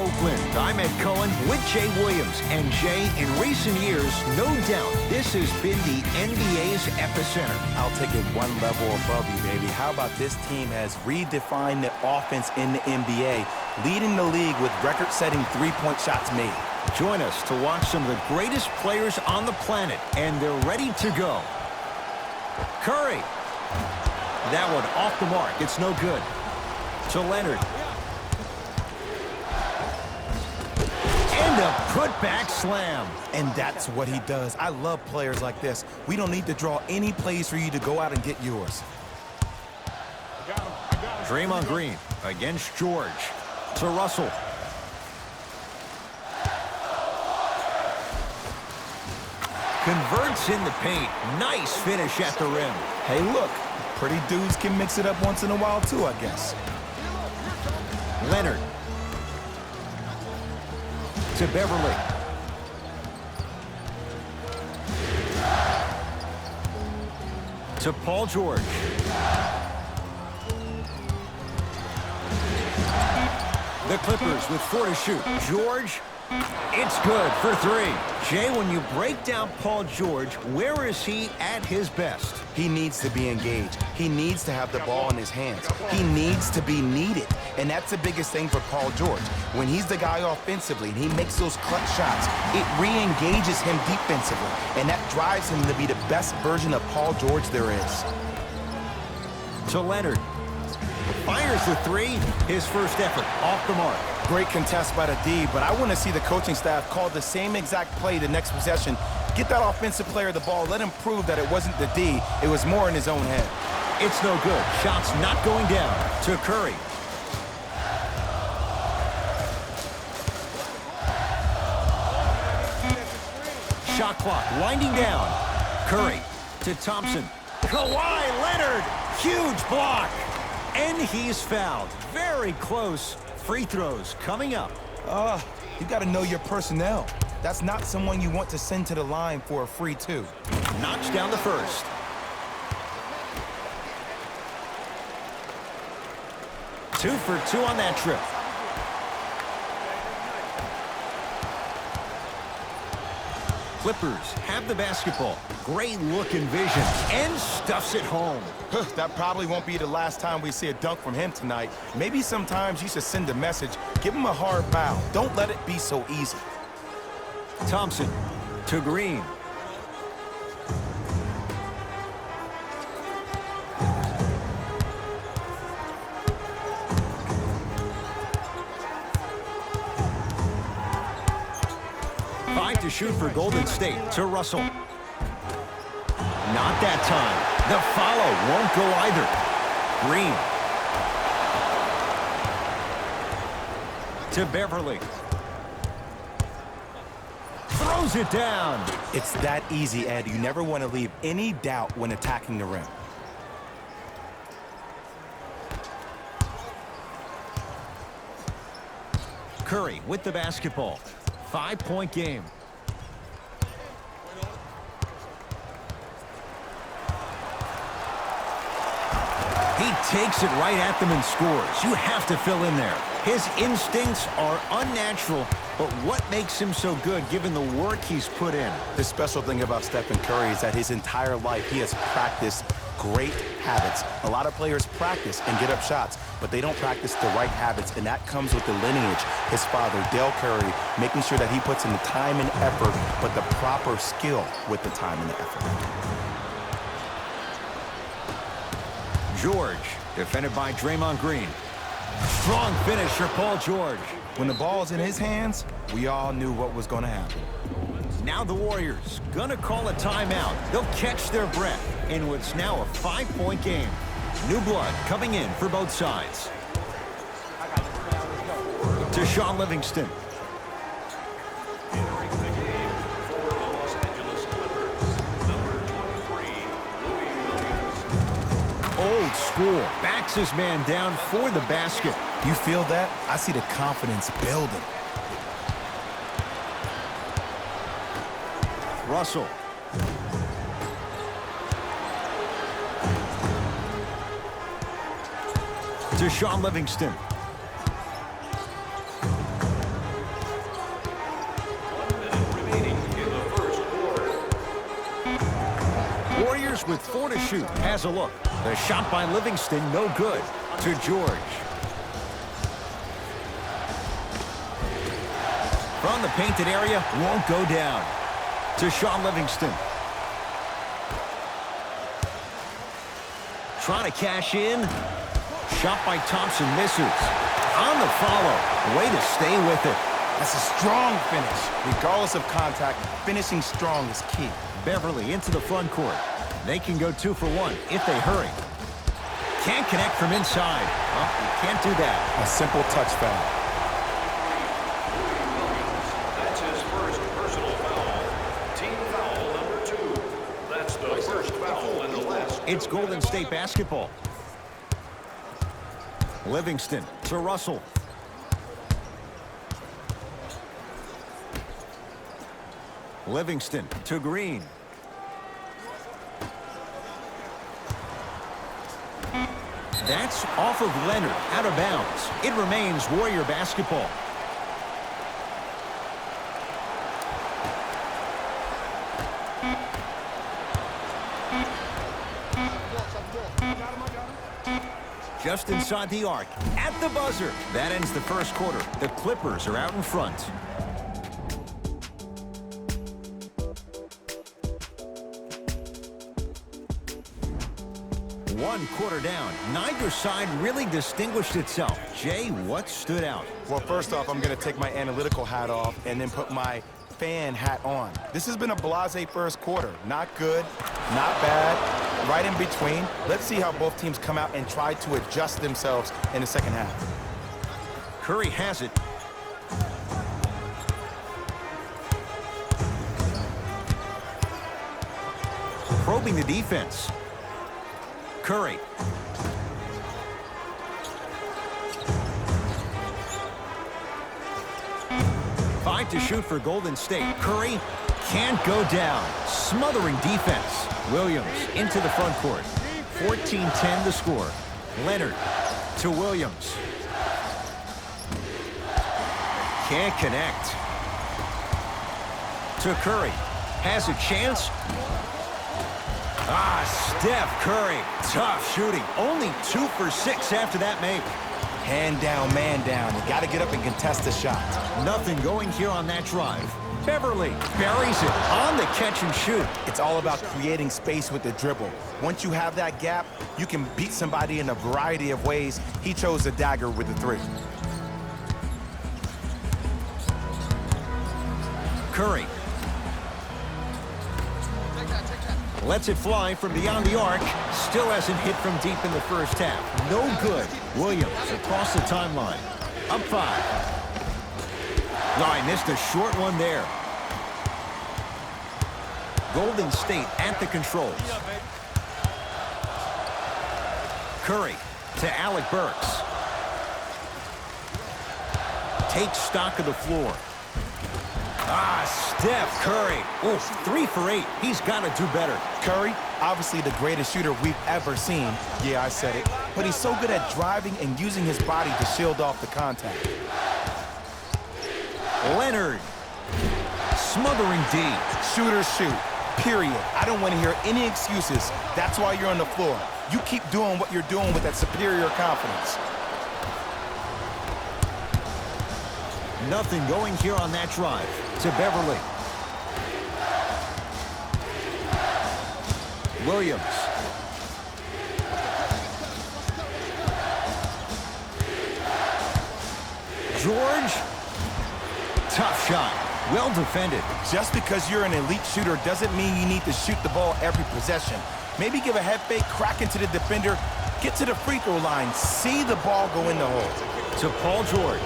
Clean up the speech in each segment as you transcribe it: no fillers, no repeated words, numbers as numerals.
Oakland. I'm Ed Cohen with Jay Williams. And Jay, in recent years, no doubt, this has been the NBA's epicenter. I'll take it one level above you, baby. How about this team has redefined the offense in the NBA, leading the league with record-setting three-point shots made. Join us to watch some of the greatest players on the planet, and they're ready to go. Curry. That one off the mark. It's no good. To Leonard. And a putback slam. And that's what he does. I love players like this. We don't need to draw any plays for you to go out and get yours. Draymond Green against George. To Russell. Converts in the paint. Nice finish at the rim. Hey, look. Pretty dudes can mix it up once in a while, too, I guess. Leonard. To Beverly. To Paul George. The Clippers with 4 to shoot. George. It's good for 3. Jay, when you break down Paul George, where is he at his best? He needs to be engaged. He needs to have the ball in his hands. He needs to be needed. And that's the biggest thing for Paul George. When he's the guy offensively and he makes those clutch shots, it re-engages him defensively. And that drives him to be the best version of Paul George there is. To Leonard. Fires the 3. His first effort off the mark. Great contest by the D, but I want to see the coaching staff call the same exact play the next possession. Get that offensive player the ball. Let him prove that it wasn't the D. It was more in his own head. It's no good. Shots not going down. To Curry. Shot clock winding down. Curry to Thompson. Kawhi Leonard. Huge block. And he's fouled. Very close. Free throws coming up. You got to know your personnel. That's not someone you want to send to the line for a free 2. Knocks down the first. Two for 2 on that trip. Clippers have the basketball. Great look and vision. And stuffs it home. That probably won't be the last time we see a dunk from him tonight. Maybe sometimes you should send a message. Give him a hard foul. Don't let it be so easy. Thompson to Green. To shoot for Golden State. To Russell. Not that time. The follow won't go either. Green. To Beverly. Throws it down. It's that easy, Ed. You never want to leave any doubt when attacking the rim. Curry with the basketball. 5-point game. He takes it right at them and scores. You have to fill in there. His instincts are unnatural, but what makes him so good given the work he's put in? The special thing about Stephen Curry is that his entire life he has practiced great habits. A lot of players practice and get up shots, but they don't practice the right habits, and that comes with the lineage. His father, Dale Curry, making sure that he puts in the time and effort, but the proper skill with the time and the effort. George, defended by Draymond Green. Strong finish for Paul George. When the ball's in his hands, we all knew what was going to happen. Now the Warriors gonna call a timeout. They'll catch their breath in what's now a 5-point game. New blood coming in for both sides. To Shaun Livingston. Old school. Backs his man down for the basket. You feel that? I see the confidence building. Russell. To Shaun Livingston. with 4 to shoot. Has a look. The shot by Livingston, no good. To George. From the painted area, won't go down. To Shaun Livingston. Trying to cash in. Shot by Thompson misses. On the follow. Way to stay with it. That's a strong finish. Regardless of contact, finishing strong is key. Beverly into the front court. They can go 2 for 1 if they hurry. Can't connect from inside. Well, you can't do that. A simple touch foul. That's his first personal foul. Team foul number 2. That's the first foul in the last. It's Golden State basketball. Livingston to Russell. Livingston to Green. That's off of Leonard, out of bounds. It remains Warrior basketball. Just inside the arc, at the buzzer. That ends the first quarter. The Clippers are out in front. One quarter down. Neither side really distinguished itself. Jay, what stood out? Well, first off, I'm going to take my analytical hat off and then put my fan hat on. This has been a blasé first quarter. Not good, not bad, right in between. Let's see how both teams come out and try to adjust themselves in the second half. Curry has it. Probing the defense. Curry. Five to shoot for Golden State. Curry can't go down. Smothering defense. Williams into the front court. 14-10 the score. Leonard to Williams. Can't connect. To Curry. Has a chance. Steph Curry. Tough shooting. Only 2 for 6 after that make. Hand down, man down. You got to get up and contest the shot. Nothing going here on that drive. Beverly buries it on the catch and shoot. It's all about creating space with the dribble. Once you have that gap, you can beat somebody in a variety of ways. He chose the dagger with the 3. Curry. Lets it fly from beyond the arc. Still hasn't hit from deep in the first half. No good. Williams across the timeline. Up 5. I missed a short one there. Golden State at the controls. Curry to Alec Burks. Takes stock of the floor. Steph Curry. 3 for 8. He's got to do better. Curry, obviously the greatest shooter we've ever seen. Yeah, I said it. But he's so good at driving and using his body to shield off the contact. Leonard. Smothering D. Shooters shoot. Period. I don't want to hear any excuses. That's why you're on the floor. You keep doing what you're doing with that superior confidence. Nothing going here on that drive. To Beverly. Williams. George. Tough shot. Well defended. Just because you're an elite shooter doesn't mean you need to shoot the ball every possession. Maybe give a head fake, crack into the defender, get to the free throw line, see the ball go in the hole. To Paul George.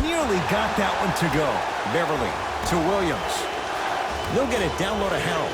Nearly got that one to go. Beverly to Williams. They'll get it down low to Harold.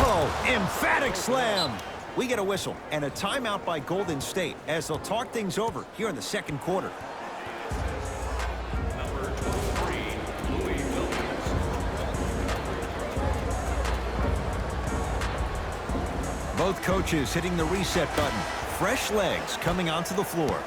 Oh, emphatic slam. We get a whistle and a timeout by Golden State as they'll talk things over here in the second quarter. Number 23, Louis Williams. Both coaches hitting the reset button. Fresh legs coming onto the floor.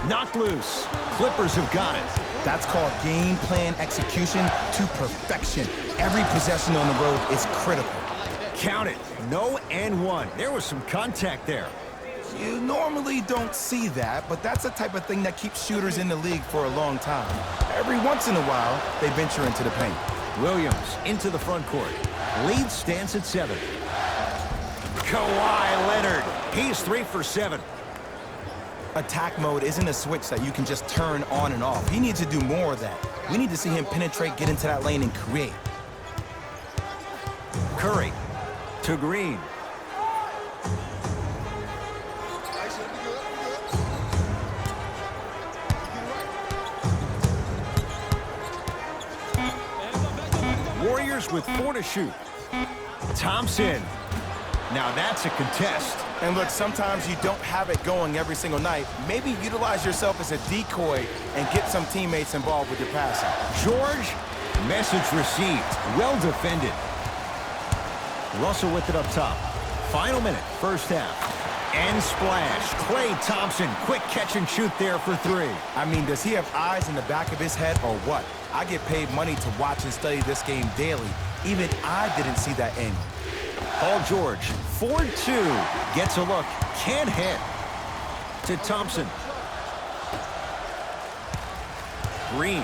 Knocked loose. Clippers have got it. That's called game plan execution to perfection. Every possession on the road is critical. Count it. No and one. There was some contact there. You normally don't see that, but that's the type of thing that keeps shooters in the league for a long time. Every once in a while, they venture into the paint. Williams into the front court. Lead stands at 7. Kawhi Leonard. He's 3 for 7. Attack mode isn't a switch that you can just turn on and off. He needs to do more of that. We need to see him penetrate, get into that lane, and create. Curry to Green. Warriors with 4 to shoot. Thompson. Now that's a contest. And look, sometimes you don't have it going every single night. Maybe utilize yourself as a decoy and get some teammates involved with your passing. George, message received. Well defended. Russell with it up top. Final minute, first half. And splash. Klay Thompson, quick catch and shoot there for 3. I mean, does he have eyes in the back of his head or what? I get paid money to watch and study this game daily. Even I didn't see that angle. Paul George, 4-2, gets a look, can't hit. To Thompson. Green.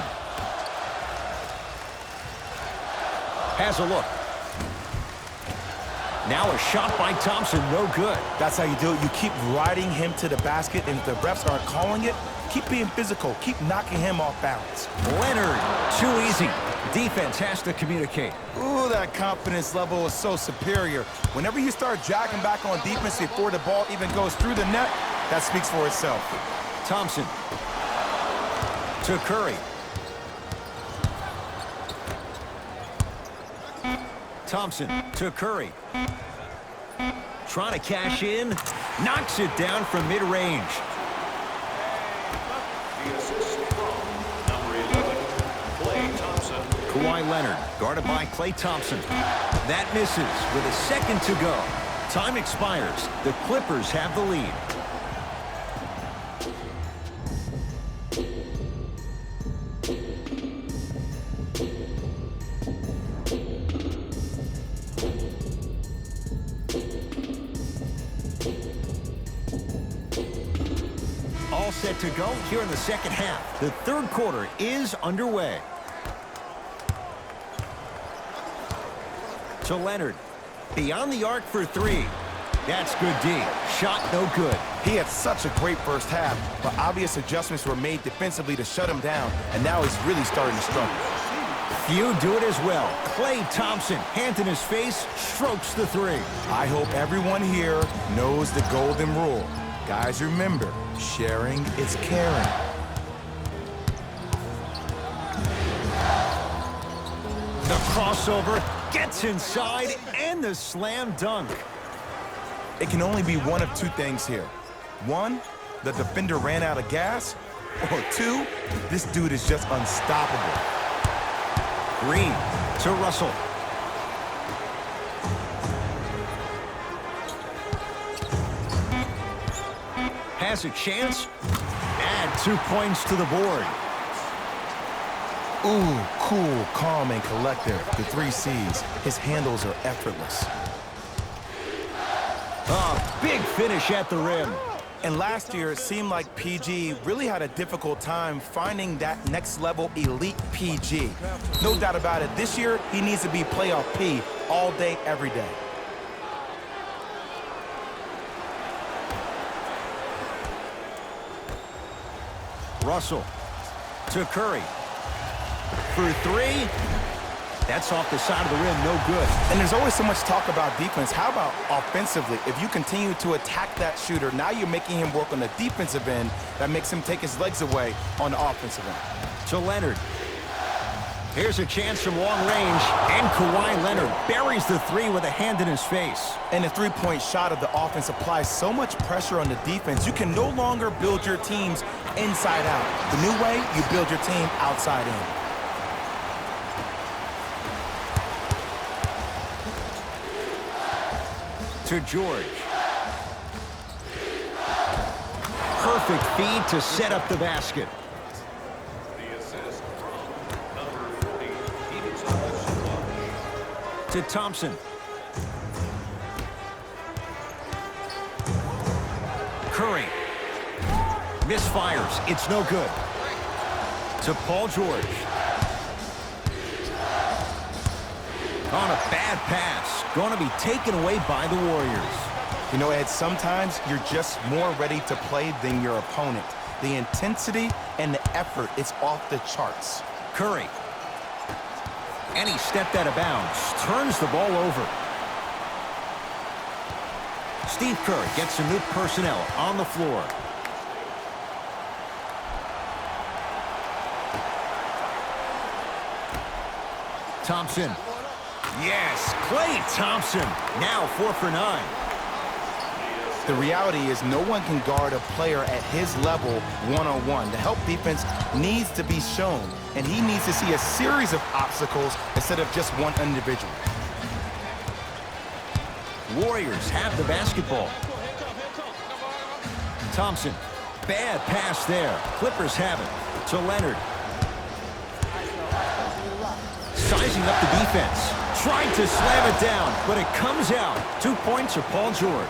Has a look. Now a shot by Thompson, no good. That's how you do it. You keep riding him to the basket, and if the refs aren't calling it, keep being physical. Keep knocking him off balance. Leonard, too easy. Defense has to communicate. Ooh, that confidence level is so superior. Whenever you start jogging back on defense before the ball even goes through the net, that speaks for itself. Thompson to Curry. Thompson to Curry. Trying to cash in. Knocks it down from mid-range. The assist from number 11, Klay Thompson. Kawhi Leonard guarded by Klay Thompson. That misses with a second to go. Time expires. The Clippers have the lead. All set to go here in the second half. The third quarter is underway. To Leonard. Beyond the arc for 3. That's good D. Shot no good. He had such a great first half, but obvious adjustments were made defensively to shut him down, and now he's really starting to struggle. Few do it as well. Klay Thompson, hand in his face, strokes the 3. I hope everyone here knows the golden rule. Guys, remember, sharing is caring. The crossover gets inside, and the slam dunk. It can only be one of 2 things here. 1, the defender ran out of gas, or 2, this dude is just unstoppable. Green to Russell. Has a chance. Add 2 points to the board. Ooh, cool, calm, and collective. The 3 C's. His handles are effortless. A big finish at the rim. And last year, it seemed like PG really had a difficult time finding that next level elite PG. No doubt about it, this year, he needs to be playoff P all day, every day. Russell to Curry. For 3. That's off the side of the rim, no good. And there's always so much talk about defense. How about offensively? If you continue to attack that shooter, now you're making him work on the defensive end. That makes him take his legs away on the offensive end. To Leonard. Here's a chance from long range, and Kawhi Leonard buries the 3 with a hand in his face. And the three-point shot of the offense applies so much pressure on the defense, you can no longer build your teams inside out. The new way, you build your team outside in. To George. Perfect feed to set up the basket. The assist to Thompson. Curry. Misfires. It's no good. To Paul George. On a bad pass. Going to be taken away by the Warriors. You know, Ed, sometimes you're just more ready to play than your opponent. The intensity and the effort is off the charts. Curry. And he stepped out of bounds. Turns the ball over. Steve Kerr gets some new personnel on the floor. Thompson. Yes, Klay Thompson. Now 4 for 9. The reality is no one can guard a player at his level one-on-one. The help defense needs to be shown, and he needs to see a series of obstacles instead of just one individual. Warriors have the basketball. Thompson. Bad pass there. Clippers have it. To Leonard. Sizing up the defense. Trying to slam it down, but it comes out. 2 points for Paul George.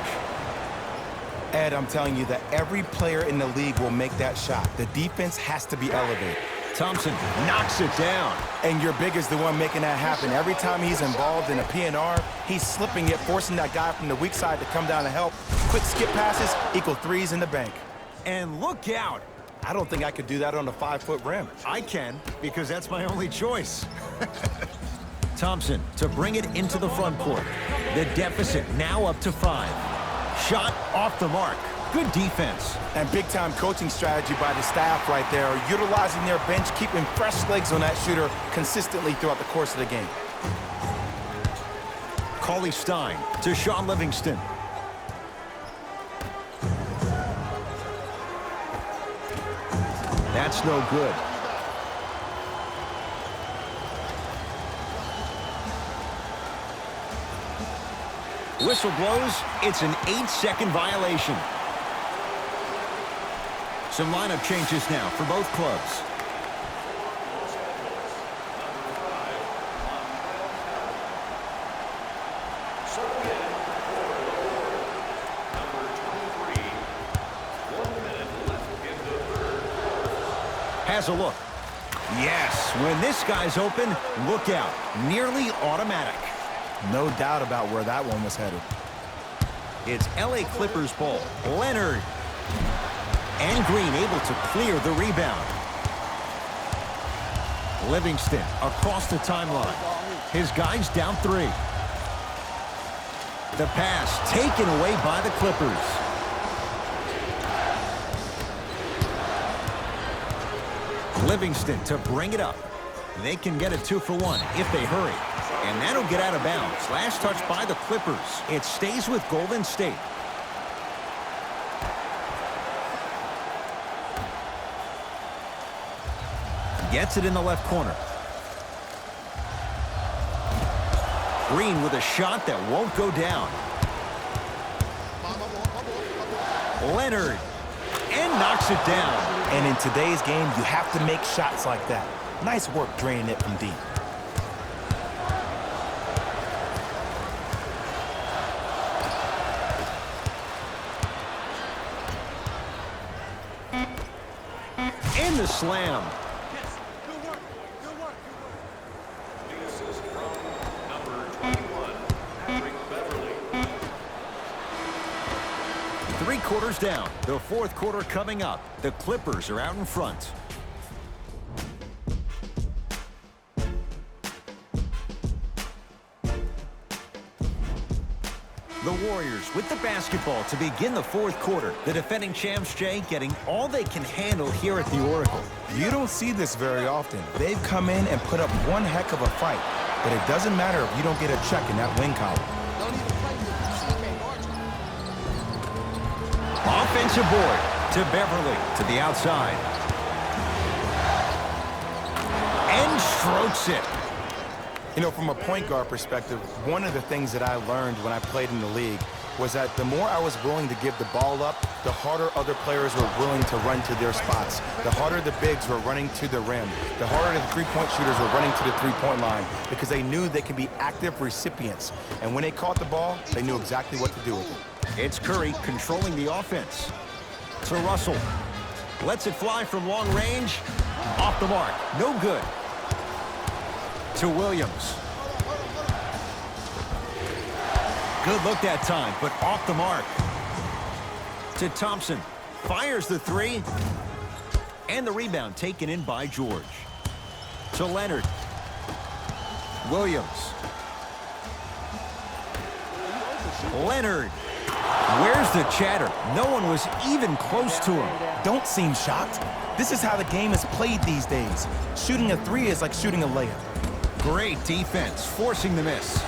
Ed, I'm telling you that every player in the league will make that shot. The defense has to be elevated. Thompson knocks it down. And your big is the one making that happen. Every time he's involved in a PNR, he's slipping it, forcing that guy from the weak side to come down to help. Quick skip passes equal threes in the bank. And look out. I don't think I could do that on a 5-foot rim. I can, because that's my only choice. Thompson to bring it into the front court. The deficit now up to 5. Shot off the mark. Good defense. And big-time coaching strategy by the staff right there, utilizing their bench, keeping fresh legs on that shooter consistently throughout the course of the game. Cauley Stein to Shaun Livingston. That's no good. Whistle blows. It's an 8-second violation. Some lineup changes now for both clubs. Has a look. Yes, when this guy's open, look out. Nearly automatic. No doubt about where that one was headed. It's LA Clippers ball. Leonard. And Green able to clear the rebound. Livingston across the timeline. His guys down 3. The pass taken away by the Clippers. Livingston to bring it up. They can get a 2 for 1 if they hurry. And that'll get out of bounds. Last touch by the Clippers. It stays with Golden State. Gets it in the left corner. Green with a shot that won't go down. Leonard. And knocks it down. And in today's game, you have to make shots like that. Nice work draining it from deep. And the slam. The assist from number 21, Patrick Beverly. 3 quarters down. The 4th quarter coming up. The Clippers are out in front. The Warriors with the basketball to begin the 4th quarter. The defending champs, Jay, getting all they can handle here at the Oracle. You don't see this very often. They've come in and put up one heck of a fight. But it doesn't matter if you don't get a check in that win column. Offensive board to Beverly to the outside. And strokes it. You know, from a point guard perspective, one of the things that I learned when I played in the league was that the more I was willing to give the ball up, the harder other players were willing to run to their spots. The harder the bigs were running to the rim. The harder the three-point shooters were running to the three-point line because they knew they could be active recipients. And when they caught the ball, they knew exactly what to do with it. It's Curry controlling the offense. To Russell. Lets it fly from long range. Off the mark. No good. To Williams. Good look that time, but off the mark. To Thompson. Fires the three. And the rebound taken in by George. To Leonard. Williams. Leonard. Where's the chatter? No one was even close to him. Don't seem shocked. This is how the game is played these days. Shooting a three is like shooting a layup. Great defense, forcing the miss.